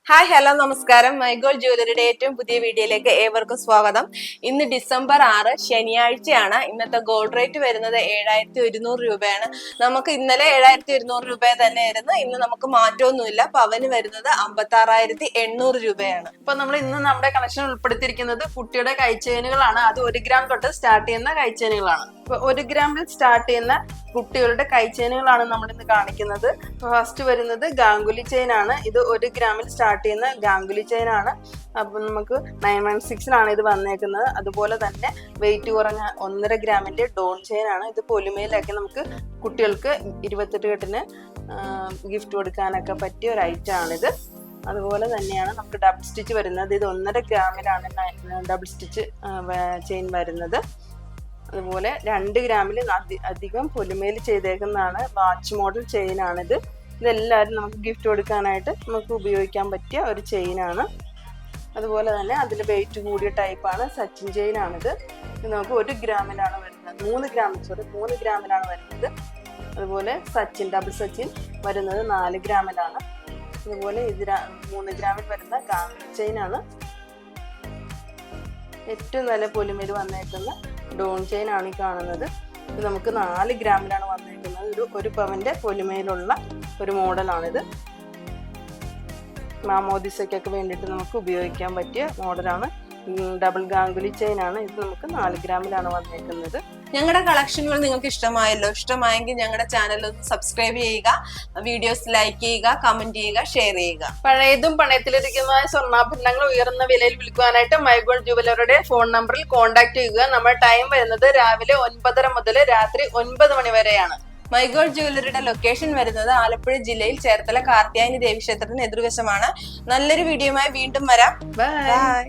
Hi hello നമസ്കാരം. മൈഗോൾ ജ്വല്ലറിയുടെ ഏറ്റവും പുതിയ വീഡിയോയിലേക്ക് ഏവർക്കും സ്വാഗതം. ഇന്ന് ഡിസംബർ 6 ശനിയാഴ്ചയാണ്. ഇന്നത്തെ ഗോൾഡ് റേറ്റ് വരുന്നത് 7100 രൂപയാണ്. നമുക്ക് ഇന്നലെ 7100 രൂപ തന്നെയായിരുന്നു. ഇന്ന് നമുക്ക് മാറ്റമൊന്നുമില്ല. പവന് വരുന്നത് 56,800 രൂപയാണ്. ഇപ്പൊ നമ്മൾ ഇന്ന് നമ്മുടെ കളക്ഷൻ ഉൾപ്പെടുത്തിയിരിക്കുന്നത് കുട്ടിയുടെ കൈച്ചെയിനുകളാണ്. അത് 1 ഗ്രാം തൊട്ട് സ്റ്റാർട്ട് ചെയ്യുന്ന കൈച്ചെയിനുകളാണ്. ഇപ്പൊ 1 ഗ്രാമിൽ സ്റ്റാർട്ട് ചെയ്യുന്ന കുട്ടികളുടെ കൈച്ചെയിനുകളാണ് നമ്മൾ ഇന്ന് കാണിക്കുന്നത്. ഫസ്റ്റ് വരുന്നത് ഗാംഗുലി ചെയിൻ ആണ്. ഇത് 1 ഗ്രാമിൽ സ്റ്റാർട്ട് ചെയ്യുന്ന ഗാംഗുലി ചെയിൻ ആണ്. അപ്പൊ നമുക്ക് 916 ഇത് വന്നേക്കുന്നത്. അതുപോലെ തന്നെ വെയിറ്റ് കുറഞ്ഞ 1.5 ഗ്രാമിന്റെ ഡോൺ ചെയിൻ ആണ്. ഇത് പൊലിമയിലൊക്കെ നമുക്ക് കുട്ടികൾക്ക് 28 കെട്ടിന് ഗിഫ്റ്റ് കൊടുക്കാനൊക്കെ പറ്റിയ ഒരു ഐറ്റം ആണിത്. അതുപോലെ തന്നെയാണ് നമുക്ക് ഡബിൾ സ്റ്റിച്ച് വരുന്നത്. ഇത് 1.5 ഗ്രാമിലാണ് ഡബിൾ സ്റ്റിച്ച് ചെയിൻ വരുന്നത്. അതുപോലെ 2 ഗ്രാമിൽ അധികം പൊലിമയിൽ ചെയ്തേക്കുന്നതാണ്. വാച്ച് മോഡൽ ചെയിൻ ആണിത്. ഇതെല്ലാവരും നമുക്ക് ഗിഫ്റ്റ് കൊടുക്കാനായിട്ട് നമുക്ക് ഉപയോഗിക്കാൻ പറ്റിയ ഒരു ചെയിനാണ്. അതുപോലെ തന്നെ അതിൽ വെയിറ്റ് കൂടിയ ടൈപ്പാണ് സച്ചിൻ ചെയിൻ ആണിത്. ഇത് നമുക്ക് 1 ഗ്രാമിലാണ് വരുന്നത്. 3 ഗ്രാമിലാണ് വരുന്നത്. അതുപോലെ സച്ചിൻ ഡബിൾ സച്ചിൻ വരുന്നത് 4 ഗ്രാമിലാണ്. അതുപോലെ ഇത് 3 ഗ്രാമിൽ വരുന്ന ഗാംഗുലി ചെയിൻ ആണ്. ഏറ്റവും നല്ല പൊലിമയിൽ വന്നേക്കുന്ന ഡോൺ ചെയിൻ ആണ് ഈ കാണുന്നത്. ഇത് നമുക്ക് 4 ഗ്രാമിലാണ് വന്നിരിക്കുന്നത്. ഒരു പവന്റെ പൊലിമയിലുള്ള ഒരു മോഡലാണിത്. മാമോദിസയ്ക്കൊക്കെ വേണ്ടിയിട്ട് നമുക്ക് ഉപയോഗിക്കാൻ പറ്റിയ മോഡലാണ്. ഡബിൾ ഗാംഗുലി ചെയിൻ ആണ്. ഇത് നമുക്ക് 4 ഗ്രാമിലാണ് വന്നേക്കുന്നത്. ഞങ്ങളുടെ കളക്ഷനുകൾ നിങ്ങൾക്ക് ഇഷ്ടമായല്ലോ. ഇഷ്ടമായെങ്കിൽ ഞങ്ങളുടെ ചാനൽ ഒന്ന് സബ്സ്ക്രൈബ് ചെയ്യുക, വീഡിയോസ് ലൈക്ക് ചെയ്യുക, കമന്റ് ചെയ്യുക, ഷെയർ ചെയ്യുക. പഴയതും പണയത്തിലിരിക്കുന്ന സ്വർണ്ണാഭരണങ്ങൾ ഉയർന്ന വിലയിൽ വിൽക്കുവാനായിട്ട് മൈഗോൾ ജുവലറിയുടെ ഫോൺ നമ്പറിൽ കോൺടാക്ട് ചെയ്യുക. നമ്മുടെ ടൈം വരുന്നത് രാവിലെ 9:30 മുതൽ രാത്രി 9 മണി വരെയാണ്. മൈഗോൾ ജ്വല്ലറിയുടെ ലൊക്കേഷൻ വരുന്നത് ആലപ്പുഴ ജില്ലയിൽ ചേർത്തല കാർത്യായനി ദേവീക്ഷേത്രത്തിന് എതിർവശമാണ്. നല്ലൊരു വീഡിയോയുമായി വീണ്ടും വരാം. ബൈ.